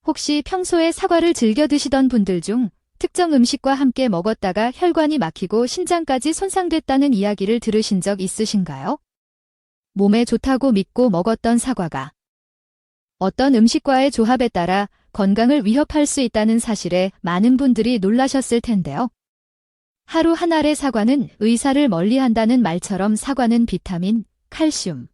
혹시 평소에 사과를 즐겨 드시던 분들 중 특정 음식과 함께 먹었다가 혈관이 막히고 신장까지 손상됐다는 이야기를 들으신 적 있으신가요? 몸에 좋다고 믿고 먹었던 사과가 어떤 음식과의 조합에 따라 건강을 위협할 수 있다는 사실에 많은 분들이 놀라셨을 텐데요. 하루 한 알의 사과는 의사를 멀리한다는 말처럼 사과는 비타민, 칼슘,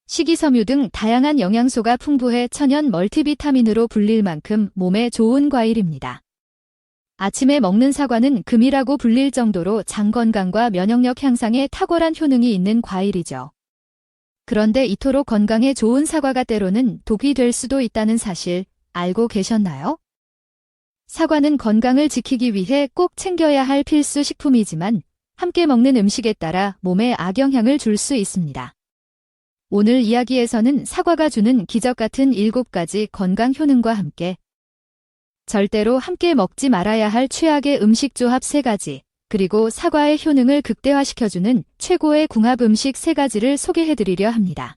식이섬유 등 다양한 영양소가 풍부해 천연 멀티비타민으로 불릴 만큼 몸에 좋은 과일입니다. 아침에 먹는 사과는 금이라고 불릴 정도로 장 건강과 면역력 향상에 탁월한 효능이 있는 과일이죠. 그런데 이토록 건강에 좋은 사과가 때로는 독이 될 수도 있다는 사실 알고 계셨나요? 사과는 건강을 지키기 위해 꼭 챙겨야 할 필수 식품이지만 함께 먹는 음식에 따라 몸에 악영향을 줄 수 있습니다. 오늘 이야기에서는 사과가 주는 기적 같은 7가지 건강 효능과 함께 절대로 함께 먹지 말아야 할 최악의 음식 조합 3가지, 그리고 사과의 효능을 극대화시켜주는 최고의 궁합 음식 3가지를 소개해드리려 합니다.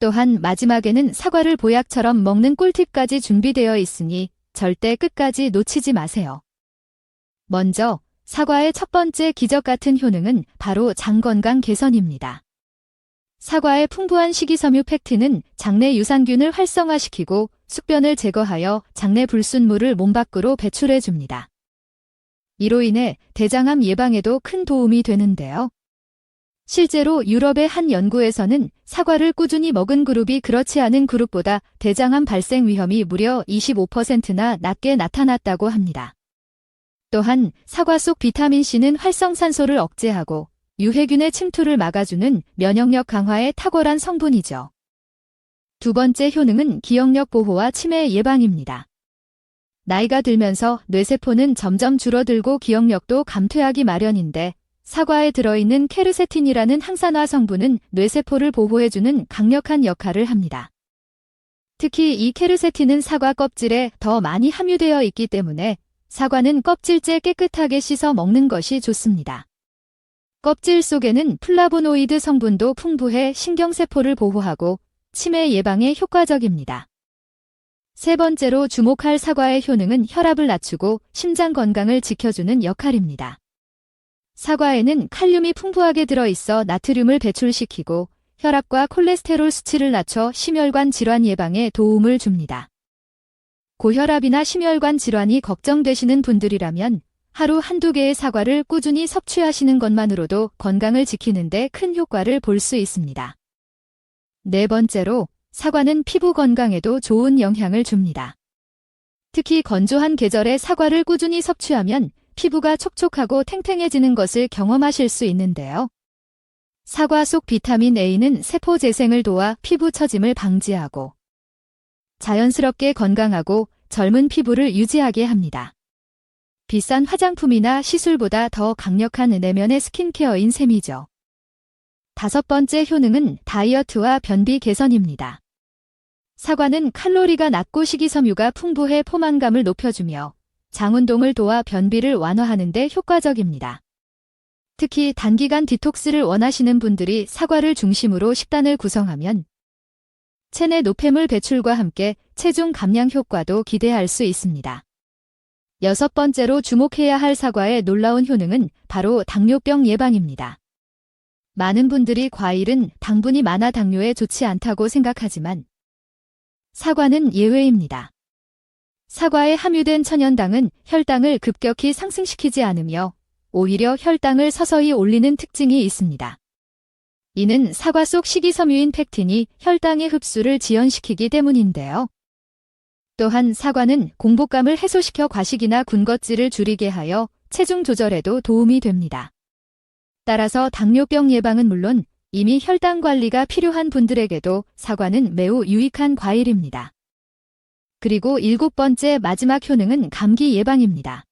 또한 마지막에는 사과를 보약처럼 먹는 꿀팁까지 준비되어 있으니 절대 끝까지 놓치지 마세요. 먼저 사과의 첫 번째 기적 같은 효능은 바로 장 건강 개선입니다. 사과의 풍부한 식이섬유 팩틴은 장내 유산균을 활성화시키고 숙변을 제거하여 장내 불순물을 몸 밖으로 배출해줍니다. 이로 인해 대장암 예방에도 큰 도움이 되는데요. 실제로 유럽의 한 연구에서는 사과를 꾸준히 먹은 그룹이 그렇지 않은 그룹보다 대장암 발생 위험이 무려 25%나 낮게 나타났다고 합니다. 또한 사과 속 비타민C는 활성산소를 억제하고 유해균의 침투를 막아주는 면역력 강화에 탁월한 성분이죠. 두 번째 효능은 기억력 보호와 치매 예방입니다. 나이가 들면서 뇌세포는 점점 줄어들고 기억력도 감퇴하기 마련인데 사과에 들어있는 케르세틴이라는 항산화 성분은 뇌세포를 보호해주는 강력한 역할을 합니다. 특히 이 케르세틴은 사과 껍질에 더 많이 함유되어 있기 때문에 사과는 껍질째 깨끗하게 씻어 먹는 것이 좋습니다. 껍질 속에는 플라보노이드 성분도 풍부해 신경세포를 보호하고 치매 예방에 효과적입니다. 세 번째로 주목할 사과의 효능은 혈압을 낮추고 심장 건강을 지켜주는 역할입니다. 사과에는 칼륨이 풍부하게 들어있어 나트륨을 배출시키고 혈압과 콜레스테롤 수치를 낮춰 심혈관 질환 예방에 도움을 줍니다. 고혈압이나 심혈관 질환이 걱정되시는 분들이라면 하루 한두 개의 사과를 꾸준히 섭취하시는 것만으로도 건강을 지키는 데 큰 효과를 볼 수 있습니다. 네 번째로 사과는 피부 건강에도 좋은 영향을 줍니다. 특히 건조한 계절에 사과를 꾸준히 섭취하면 피부가 촉촉하고 탱탱해지는 것을 경험하실 수 있는데요. 사과 속 비타민 A는 세포 재생을 도와 피부 처짐을 방지하고 자연스럽게 건강하고 젊은 피부를 유지하게 합니다. 비싼 화장품이나 시술보다 더 강력한 내면의 스킨케어인 셈이죠. 다섯 번째 효능은 다이어트와 변비 개선입니다. 사과는 칼로리가 낮고 식이섬유가 풍부해 포만감을 높여주며 장운동을 도와 변비를 완화하는 데 효과적입니다. 특히 단기간 디톡스를 원하시는 분들이 사과를 중심으로 식단을 구성하면 체내 노폐물 배출과 함께 체중 감량 효과도 기대할 수 있습니다. 여섯 번째로 주목해야 할 사과의 놀라운 효능은 바로 당뇨병 예방입니다. 많은 분들이 과일은 당분이 많아 당뇨에 좋지 않다고 생각하지만 사과는 예외입니다. 사과에 함유된 천연당은 혈당을 급격히 상승시키지 않으며 오히려 혈당을 서서히 올리는 특징이 있습니다. 이는 사과 속 식이섬유인 팩틴이 혈당의 흡수를 지연시키기 때문인데요. 또한 사과는 공복감을 해소시켜 과식이나 군것질을 줄이게 하여 체중 조절에도 도움이 됩니다. 따라서 당뇨병 예방은 물론 이미 혈당 관리가 필요한 분들에게도 사과는 매우 유익한 과일입니다. 그리고 7번째 마지막 효능은 감기 예방입니다.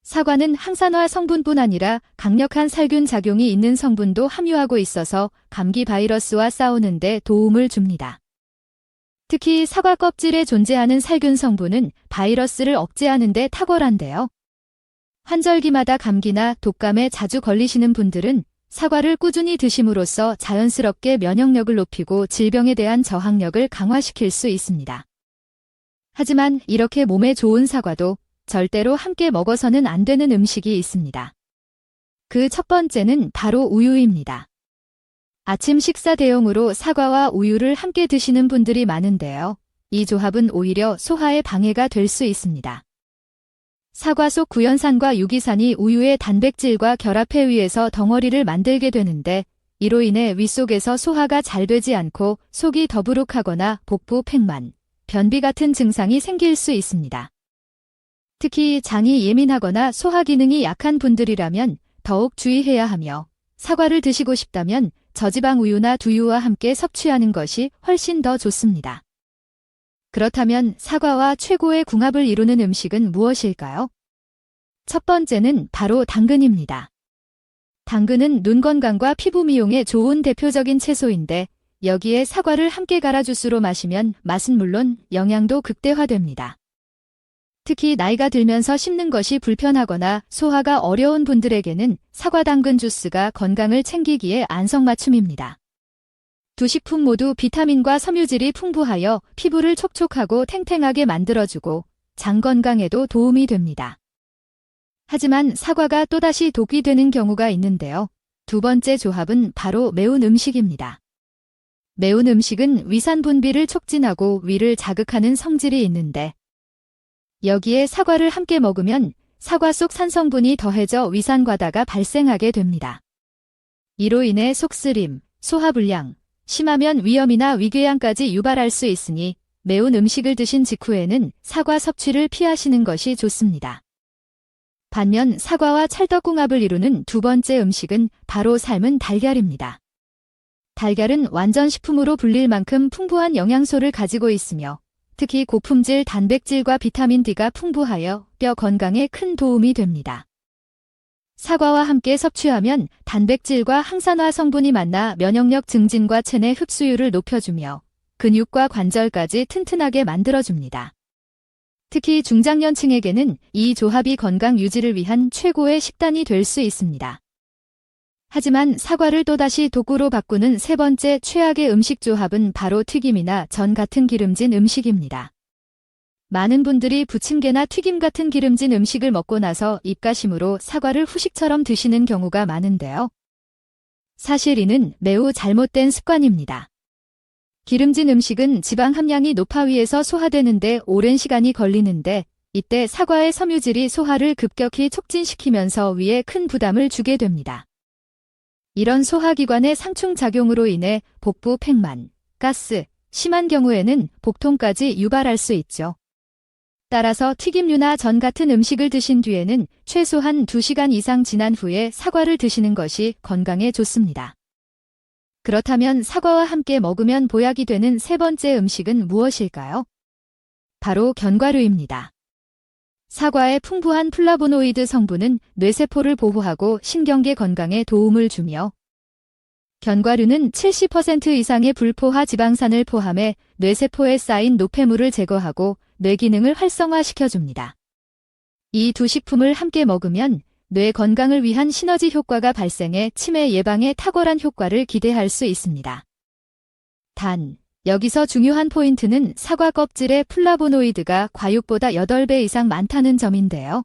사과는 항산화 성분뿐 아니라 강력한 살균 작용이 있는 성분도 함유하고 있어서 감기 바이러스와 싸우는 데 도움을 줍니다. 특히 사과 껍질에 존재하는 살균 성분은 바이러스를 억제하는 데 탁월한데요. 환절기마다 감기나 독감에 자주 걸리시는 분들은 사과를 꾸준히 드심으로써 자연스럽게 면역력을 높이고 질병에 대한 저항력을 강화시킬 수 있습니다. 하지만 이렇게 몸에 좋은 사과도 절대로 함께 먹어서는 안 되는 음식이 있습니다. 그 첫 번째는 바로 우유입니다. 아침 식사 대용으로 사과와 우유를 함께 드시는 분들이 많은데요. 이 조합은 오히려 소화에 방해가 될 수 있습니다. 사과 속 구연산과 유기산이 우유의 단백질과 결합해 위에서 덩어리를 만들게 되는데 이로 인해 위 속에서 소화가 잘 되지 않고 속이 더부룩하거나 복부 팽만, 변비 같은 증상이 생길 수 있습니다. 특히 장이 예민하거나 소화 기능이 약한 분들이라면 더욱 주의해야 하며 사과를 드시고 싶다면 저지방 우유나 두유와 함께 섭취하는 것이 훨씬 더 좋습니다. 그렇다면 사과와 최고의 궁합을 이루는 음식은 무엇일까요? 첫 번째는 바로 당근입니다. 당근은 눈 건강과 피부 미용에 좋은 대표적인 채소인데 여기에 사과를 함께 갈아 주스로 마시면 맛은 물론 영양도 극대화됩니다. 특히 나이가 들면서 씹는 것이 불편하거나 소화가 어려운 분들에게는 사과 당근 주스가 건강을 챙기기에 안성맞춤입니다. 두 식품 모두 비타민과 섬유질이 풍부하여 피부를 촉촉하고 탱탱하게 만들어주고 장 건강에도 도움이 됩니다. 하지만 사과가 또다시 독이 되는 경우가 있는데요. 두 번째 조합은 바로 매운 음식입니다. 매운 음식은 위산 분비를 촉진하고 위를 자극하는 성질이 있는데 여기에 사과를 함께 먹으면 사과 속 산성분이 더해져 위산 과다가 발생하게 됩니다. 이로 인해 속쓰림, 소화불량, 심하면 위염이나 위궤양까지 유발할 수 있으니 매운 음식을 드신 직후에는 사과 섭취를 피하시는 것이 좋습니다. 반면 사과와 찰떡궁합을 이루는 두 번째 음식은 바로 삶은 달걀입니다. 달걀은 완전 식품으로 불릴 만큼 풍부한 영양소를 가지고 있으며 특히 고품질 단백질과 비타민 D가 풍부하여 뼈 건강에 큰 도움이 됩니다. 사과와 함께 섭취하면 단백질과 항산화 성분이 만나 면역력 증진과 체내 흡수율을 높여주며 근육과 관절까지 튼튼하게 만들어줍니다. 특히 중장년층에게는 이 조합이 건강 유지를 위한 최고의 식단이 될 수 있습니다. 하지만 사과를 또다시 독구로 바꾸는 세 번째 최악의 음식 조합은 바로 튀김이나 전 같은 기름진 음식입니다. 많은 분들이 부침개나 튀김 같은 기름진 음식을 먹고 나서 입가심으로 사과를 후식처럼 드시는 경우가 많은데요. 사실 이는 매우 잘못된 습관입니다. 기름진 음식은 지방 함량이 높아 위에서 소화되는데 오랜 시간이 걸리는데 이때 사과의 섬유질이 소화를 급격히 촉진시키면서 위에 큰 부담을 주게 됩니다. 이런 소화기관의 상충작용으로 인해 복부 팽만, 가스, 심한 경우에는 복통까지 유발할 수 있죠. 따라서 튀김류나 전 같은 음식을 드신 뒤에는 최소한 2시간 이상 지난 후에 사과를 드시는 것이 건강에 좋습니다. 그렇다면 사과와 함께 먹으면 보약이 되는 세 번째 음식은 무엇일까요? 바로 견과류입니다. 사과의 풍부한 플라보노이드 성분은 뇌세포를 보호하고 신경계 건강에 도움을 주며 견과류는 70% 이상의 불포화 지방산을 포함해 뇌세포에 쌓인 노폐물을 제거하고 뇌 기능을 활성화시켜줍니다. 이 두 식품을 함께 먹으면 뇌 건강을 위한 시너지 효과가 발생해 치매 예방에 탁월한 효과를 기대할 수 있습니다. 단, 여기서 중요한 포인트는 사과 껍질의 플라보노이드가 과육보다 8배 이상 많다는 점인데요.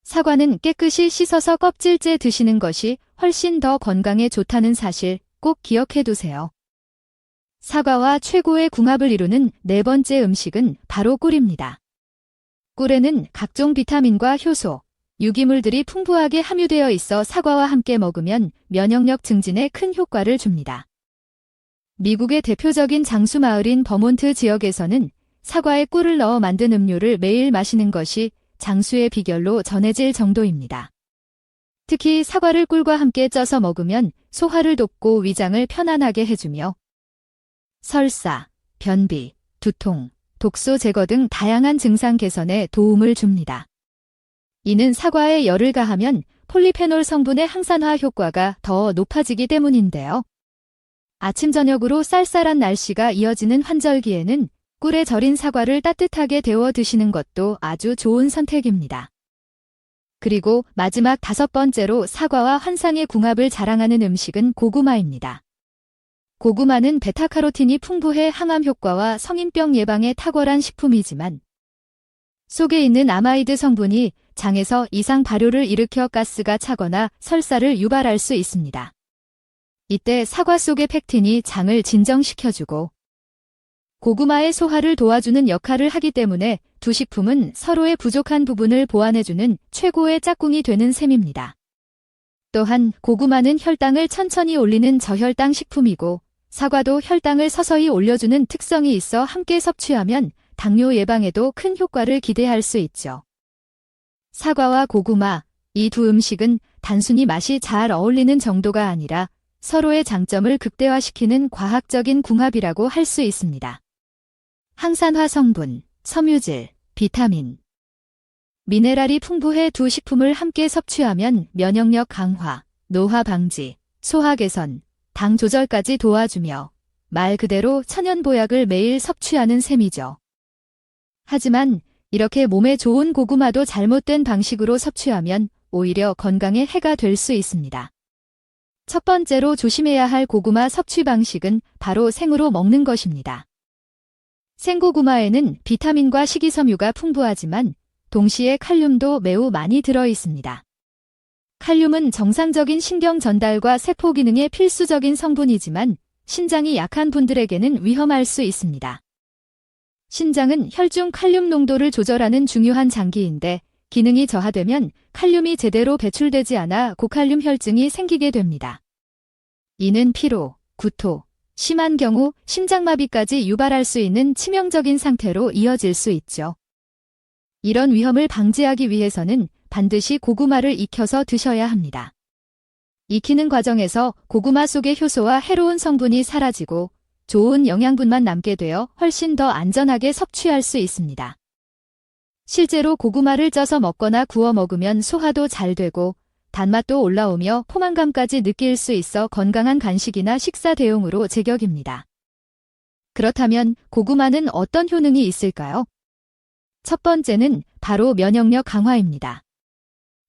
사과는 깨끗이 씻어서 껍질째 드시는 것이 훨씬 더 건강에 좋다는 사실 꼭 기억해 두세요. 사과와 최고의 궁합을 이루는 네 번째 음식은 바로 꿀입니다. 꿀에는 각종 비타민과 효소, 유기물들이 풍부하게 함유되어 있어 사과와 함께 먹으면 면역력 증진에 큰 효과를 줍니다. 미국의 대표적인 장수 마을인 버몬트 지역에서는 사과에 꿀을 넣어 만든 음료를 매일 마시는 것이 장수의 비결로 전해질 정도입니다. 특히 사과를 꿀과 함께 쪄서 먹으면 소화를 돕고 위장을 편안하게 해주며 설사, 변비, 두통, 독소 제거 등 다양한 증상 개선에 도움을 줍니다. 이는 사과에 열을 가하면 폴리페놀 성분의 항산화 효과가 더 높아지기 때문인데요. 아침 저녁으로 쌀쌀한 날씨가 이어지는 환절기에는 꿀에 절인 사과를 따뜻하게 데워 드시는 것도 아주 좋은 선택입니다. 그리고 마지막 다섯 번째로 사과와 환상의 궁합을 자랑하는 음식은 고구마입니다. 고구마는 베타카로틴이 풍부해 항암 효과와 성인병 예방에 탁월한 식품이지만 속에 있는 아마이드 성분이 장에서 이상 발효를 일으켜 가스가 차거나 설사를 유발할 수 있습니다. 이때 사과 속의 펙틴이 장을 진정시켜주고 고구마의 소화를 도와주는 역할을 하기 때문에 두 식품은 서로의 부족한 부분을 보완해주는 최고의 짝꿍이 되는 셈입니다. 또한 고구마는 혈당을 천천히 올리는 저혈당 식품이고 사과도 혈당을 서서히 올려주는 특성이 있어 함께 섭취하면 당뇨 예방에도 큰 효과를 기대할 수 있죠. 사과와 고구마, 이 두 음식은 단순히 맛이 잘 어울리는 정도가 아니라 서로의 장점을 극대화시키는 과학적인 궁합이라고 할 수 있습니다. 항산화 성분, 섬유질, 비타민, 미네랄이 풍부해 두 식품을 함께 섭취하면 면역력 강화, 노화 방지, 소화 개선, 당 조절까지 도와주며 말 그대로 천연보약을 매일 섭취하는 셈이죠. 하지만 이렇게 몸에 좋은 고구마도 잘못된 방식으로 섭취하면 오히려 건강에 해가 될 수 있습니다. 첫 번째로 조심해야 할 고구마 섭취 방식은 바로 생으로 먹는 것입니다. 생고구마에는 비타민과 식이섬유가 풍부하지만 동시에 칼륨도 매우 많이 들어 있습니다. 칼륨은 정상적인 신경 전달과 세포 기능에 필수적인 성분이지만 신장이 약한 분들에게는 위험할 수 있습니다. 신장은 혈중 칼륨 농도를 조절하는 중요한 장기인데 기능이 저하되면 칼륨이 제대로 배출되지 않아 고칼륨 혈증이 생기게 됩니다. 이는 피로, 구토, 심한 경우 심장마비까지 유발할 수 있는 치명적인 상태로 이어질 수 있죠. 이런 위험을 방지하기 위해서는 반드시 고구마를 익혀서 드셔야 합니다. 익히는 과정에서 고구마 속의 효소와 해로운 성분이 사라지고 좋은 영양분만 남게 되어 훨씬 더 안전하게 섭취할 수 있습니다. 실제로 고구마를 쪄서 먹거나 구워 먹으면 소화도 잘 되고 단맛도 올라오며 포만감까지 느낄 수 있어 건강한 간식이나 식사 대용으로 제격입니다. 그렇다면 고구마는 어떤 효능이 있을까요? 첫 번째는 바로 면역력 강화입니다.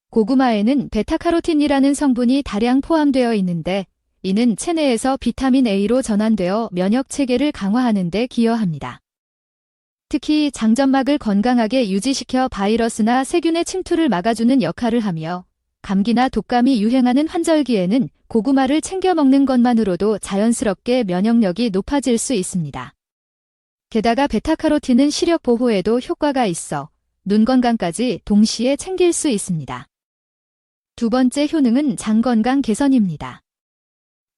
고구마에는 베타카로틴이라는 성분이 다량 포함되어 있는데 이는 체내에서 비타민 A로 전환되어 면역 체계를 강화하는 데 기여합니다. 특히 장점막을 건강하게 유지시켜 바이러스나 세균의 침투를 막아주는 역할을 하며 감기나 독감이 유행하는 환절기에는 고구마를 챙겨 먹는 것만으로도 자연스럽게 면역력이 높아질 수 있습니다. 게다가 베타카로틴은 시력 보호에도 효과가 있어 눈 건강까지 동시에 챙길 수 있습니다. 두 번째 효능은 장 건강 개선입니다.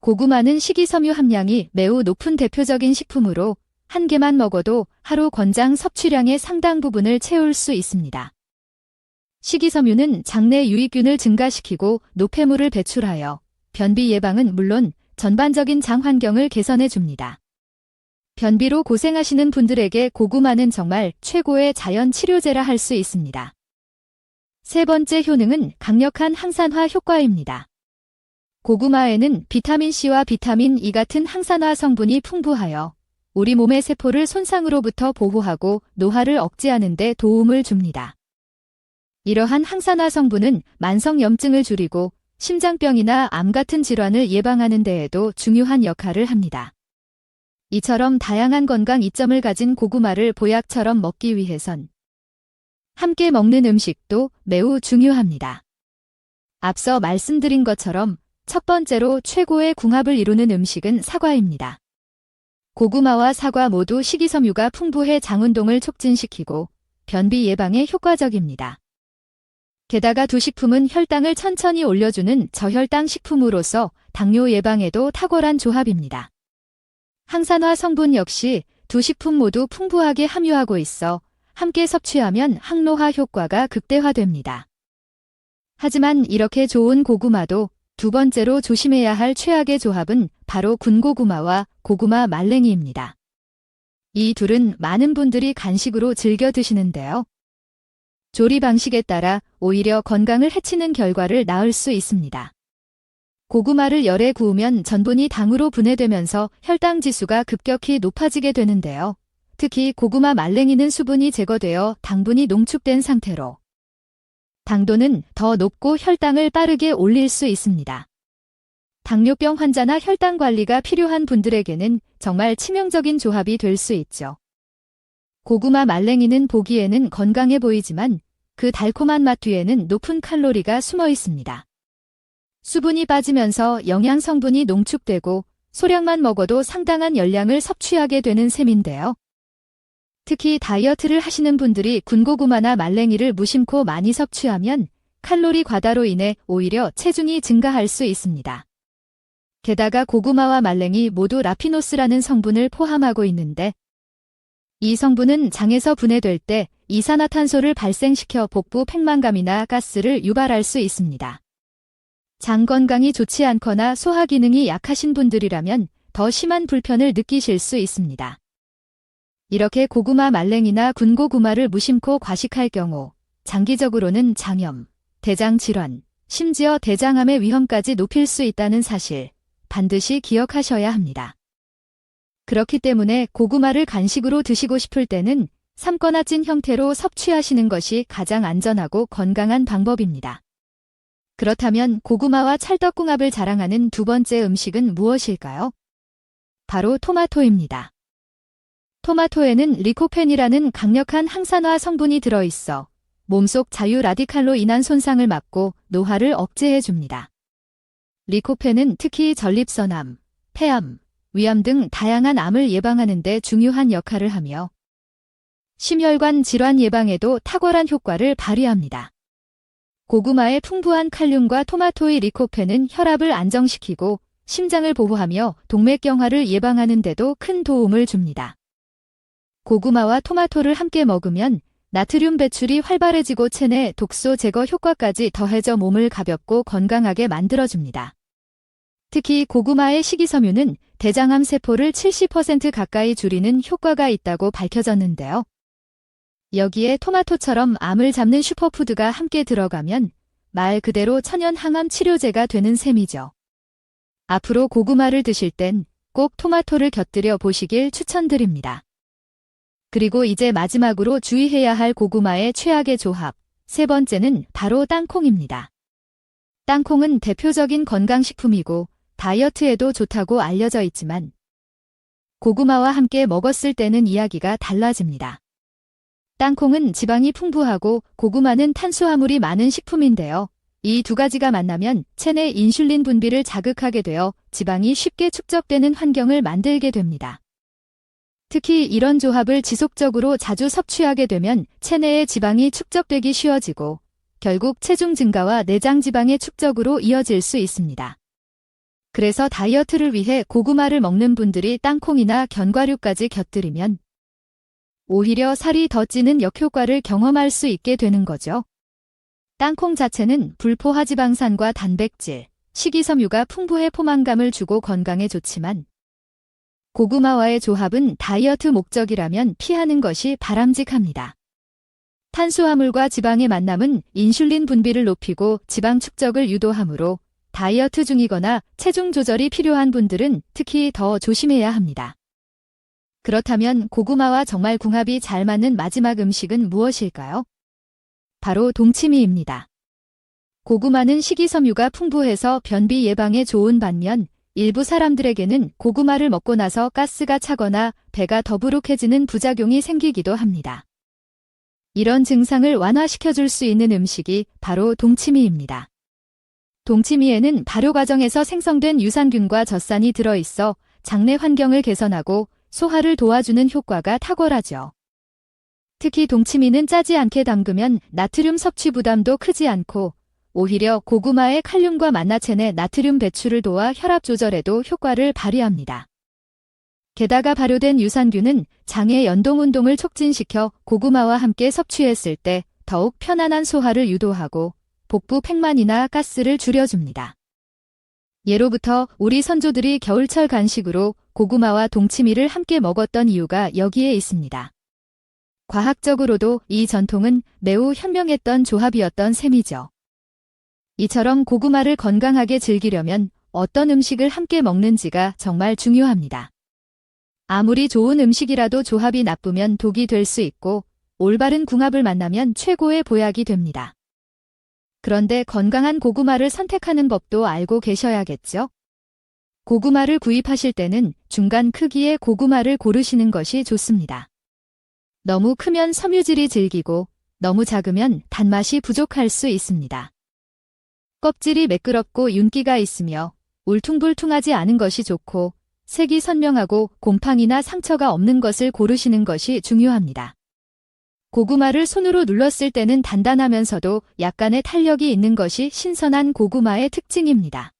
고구마는 식이섬유 함량이 매우 높은 대표적인 식품으로 한 개만 먹어도 하루 권장 섭취량의 상당 부분을 채울 수 있습니다. 식이섬유는 장내 유익균을 증가시키고 노폐물을 배출하여 변비 예방은 물론 전반적인 장 환경을 개선해 줍니다. 변비로 고생하시는 분들에게 고구마는 정말 최고의 자연 치료제라 할 수 있습니다. 세 번째 효능은 강력한 항산화 효과입니다. 고구마에는 비타민C와 비타민 E 같은 항산화 성분이 풍부하여 우리 몸의 세포를 손상으로부터 보호하고 노화를 억제하는 데 도움을 줍니다. 이러한 항산화 성분은 만성염증을 줄이고 심장병이나 암 같은 질환을 예방하는 데에도 중요한 역할을 합니다. 이처럼 다양한 건강 이점을 가진 고구마를 보약처럼 먹기 위해선 함께 먹는 음식도 매우 중요합니다. 앞서 말씀드린 것처럼 첫 번째로 최고의 궁합을 이루는 음식은 사과입니다. 고구마와 사과 모두 식이섬유가 풍부해 장운동을 촉진시키고 변비 예방에 효과적입니다. 게다가 두 식품은 혈당을 천천히 올려주는 저혈당 식품으로서 당뇨 예방에도 탁월한 조합입니다. 항산화 성분 역시 두 식품 모두 풍부하게 함유하고 있어 함께 섭취하면 항노화 효과가 극대화됩니다. 하지만 이렇게 좋은 고구마도 두 번째로 조심해야 할 최악의 조합은 바로 군고구마와 고구마 말랭이입니다. 이 둘은 많은 분들이 간식으로 즐겨 드시는데요. 조리 방식에 따라 오히려 건강을 해치는 결과를 낳을 수 있습니다. 고구마를 열에 구우면 전분이 당으로 분해되면서 혈당 지수가 급격히 높아지게 되는데요. 특히 고구마 말랭이는 수분이 제거되어 당분이 농축된 상태로 당도는 더 높고 혈당을 빠르게 올릴 수 있습니다. 당뇨병 환자나 혈당 관리가 필요한 분들에게는 정말 치명적인 조합이 될 수 있죠. 고구마 말랭이는 보기에는 건강해 보이지만 그 달콤한 맛 뒤에는 높은 칼로리가 숨어 있습니다. 수분이 빠지면서 영양 성분이 농축되고 소량만 먹어도 상당한 열량을 섭취하게 되는 셈인데요. 특히 다이어트를 하시는 분들이 군고구마나 말랭이를 무심코 많이 섭취하면 칼로리 과다로 인해 오히려 체중이 증가할 수 있습니다. 게다가 고구마와 말랭이 모두 라피노스라는 성분을 포함하고 있는데 이 성분은 장에서 분해될 때 이산화탄소를 발생시켜 복부 팽만감이나 가스를 유발할 수 있습니다. 장 건강이 좋지 않거나 소화 기능이 약하신 분들이라면 더 심한 불편을 느끼실 수 있습니다. 이렇게 고구마 말랭이나 군고구마를 무심코 과식할 경우 장기적으로는 장염, 대장 질환, 심지어 대장암의 위험까지 높일 수 있다는 사실 반드시 기억하셔야 합니다. 그렇기 때문에 고구마를 간식으로 드시고 싶을 때는 삶거나 찐 형태로 섭취하시는 것이 가장 안전하고 건강한 방법입니다. 그렇다면 고구마와 찰떡궁합을 자랑하는 두 번째 음식은 무엇일까요? 바로 토마토입니다. 토마토에는 리코펜이라는 강력한 항산화 성분이 들어있어 몸속 자유 라디칼로 인한 손상을 막고 노화를 억제해줍니다. 리코펜은 특히 전립선암, 폐암, 위암 등 다양한 암을 예방하는 데 중요한 역할을 하며 심혈관 질환 예방에도 탁월한 효과를 발휘합니다. 고구마의 풍부한 칼륨과 토마토의 리코펜은 혈압을 안정시키고 심장을 보호하며 동맥경화를 예방하는 데도 큰 도움을 줍니다. 고구마와 토마토를 함께 먹으면 나트륨 배출이 활발해지고 체내 독소 제거 효과까지 더해져 몸을 가볍고 건강하게 만들어줍니다. 특히 고구마의 식이섬유는 대장암 세포를 70% 가까이 줄이는 효과가 있다고 밝혀졌는데요. 여기에 토마토처럼 암을 잡는 슈퍼푸드가 함께 들어가면 말 그대로 천연 항암 치료제가 되는 셈이죠. 앞으로 고구마를 드실 땐 꼭 토마토를 곁들여 보시길 추천드립니다. 그리고 이제 마지막으로 주의해야 할 고구마의 최악의 조합, 세 번째는 바로 땅콩입니다. 땅콩은 대표적인 건강식품이고 다이어트에도 좋다고 알려져 있지만 고구마와 함께 먹었을 때는 이야기가 달라집니다. 땅콩은 지방이 풍부하고 고구마는 탄수화물이 많은 식품인데요. 이 두 가지가 만나면 체내 인슐린 분비를 자극하게 되어 지방이 쉽게 축적되는 환경을 만들게 됩니다. 특히 이런 조합을 지속적으로 자주 섭취하게 되면 체내에 지방이 축적되기 쉬워지고 결국 체중 증가와 내장 지방의 축적으로 이어질 수 있습니다. 그래서 다이어트를 위해 고구마를 먹는 분들이 땅콩이나 견과류까지 곁들이면 오히려 살이 더 찌는 역효과를 경험할 수 있게 되는 거죠. 땅콩 자체는 불포화지방산과 단백질, 식이섬유가 풍부해 포만감을 주고 건강에 좋지만 고구마와의 조합은 다이어트 목적이라면 피하는 것이 바람직합니다. 탄수화물과 지방의 만남은 인슐린 분비를 높이고 지방 축적을 유도하므로 다이어트 중이거나 체중 조절이 필요한 분들은 특히 더 조심해야 합니다. 그렇다면 고구마와 정말 궁합이 잘 맞는 마지막 음식은 무엇일까요? 바로 동치미입니다. 고구마는 식이섬유가 풍부해서 변비 예방에 좋은 반면 일부 사람들에게는 고구마를 먹고 나서 가스가 차거나 배가 더부룩해지는 부작용이 생기기도 합니다. 이런 증상을 완화시켜줄 수 있는 음식이 바로 동치미입니다. 동치미에는 발효 과정에서 생성된 유산균과 젖산이 들어있어 장내 환경을 개선하고 소화를 도와주는 효과가 탁월하죠. 특히 동치미는 짜지 않게 담그면 나트륨 섭취 부담도 크지 않고 오히려 고구마의 칼륨과 만나체내 나트륨 배출을 도와 혈압 조절에도 효과를 발휘합니다. 게다가 발효된 유산균은 장의 연동 운동을 촉진시켜 고구마와 함께 섭취했을 때 더욱 편안한 소화를 유도하고 복부 팽만이나 가스를 줄여줍니다. 예로부터 우리 선조들이 겨울철 간식으로 고구마와 동치미를 함께 먹었던 이유가 여기에 있습니다. 과학적으로도 이 전통은 매우 현명했던 조합이었던 셈이죠. 이처럼 고구마를 건강하게 즐기려면 어떤 음식을 함께 먹는지가 정말 중요합니다. 아무리 좋은 음식이라도 조합이 나쁘면 독이 될 수 있고 올바른 궁합을 만나면 최고의 보약이 됩니다. 그런데 건강한 고구마를 선택하는 법도 알고 계셔야겠죠? 고구마를 구입하실 때는 중간 크기의 고구마를 고르시는 것이 좋습니다. 너무 크면 섬유질이 질기고 너무 작으면 단맛이 부족할 수 있습니다. 껍질이 매끄럽고 윤기가 있으며 울퉁불퉁하지 않은 것이 좋고 색이 선명하고 곰팡이나 상처가 없는 것을 고르시는 것이 중요합니다. 고구마를 손으로 눌렀을 때는 단단하면서도 약간의 탄력이 있는 것이 신선한 고구마의 특징입니다.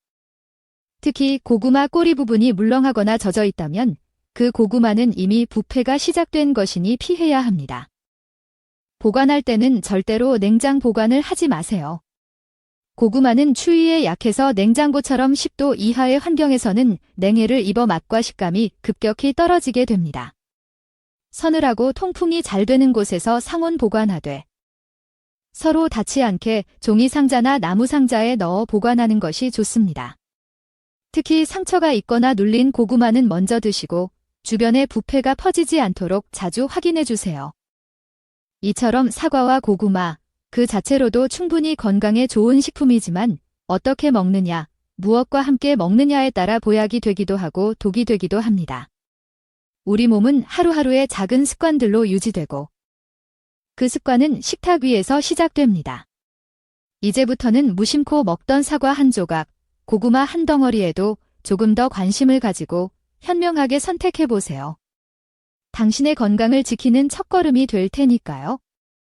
특히 고구마 꼬리 부분이 물렁하거나 젖어 있다면 그 고구마는 이미 부패가 시작된 것이니 피해야 합니다. 보관할 때는 절대로 냉장 보관을 하지 마세요. 고구마는 추위에 약해서 냉장고처럼 10도 이하의 환경에서는 냉해를 입어 맛과 식감이 급격히 떨어지게 됩니다. 서늘하고 통풍이 잘 되는 곳에서 상온 보관하되 서로 닿지 않게 종이 상자나 나무 상자에 넣어 보관하는 것이 좋습니다. 특히 상처가 있거나 눌린 고구마는 먼저 드시고 주변에 부패가 퍼지지 않도록 자주 확인해 주세요. 이처럼 사과와 고구마, 그 자체로도 충분히 건강에 좋은 식품이지만 어떻게 먹느냐, 무엇과 함께 먹느냐에 따라 보약이 되기도 하고 독이 되기도 합니다. 우리 몸은 하루하루의 작은 습관들로 유지되고 그 습관은 식탁 위에서 시작됩니다. 이제부터는 무심코 먹던 사과 한 조각, 고구마 한 덩어리에도 조금 더 관심을 가지고 현명하게 선택해 보세요. 당신의 건강을 지키는 첫걸음이 될 테니까요.